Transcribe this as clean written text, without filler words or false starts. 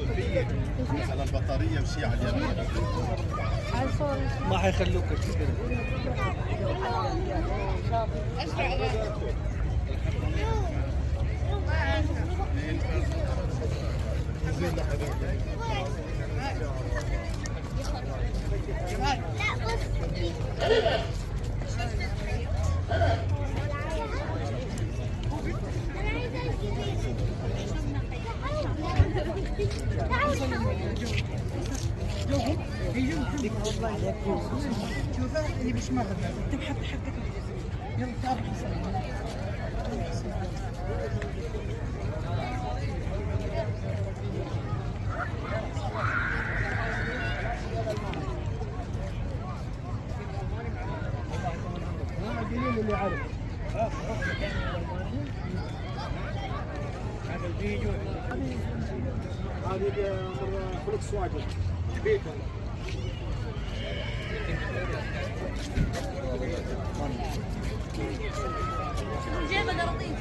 مثلا بطاريه وشيء على اليمين. ما حيخلوك تشتري. شوفها اللي باش مرة انت بحط حقك يلا تعرف اللي عارف هذا الفيديو هذه فولكس واجن بيتر جايبه قراطيس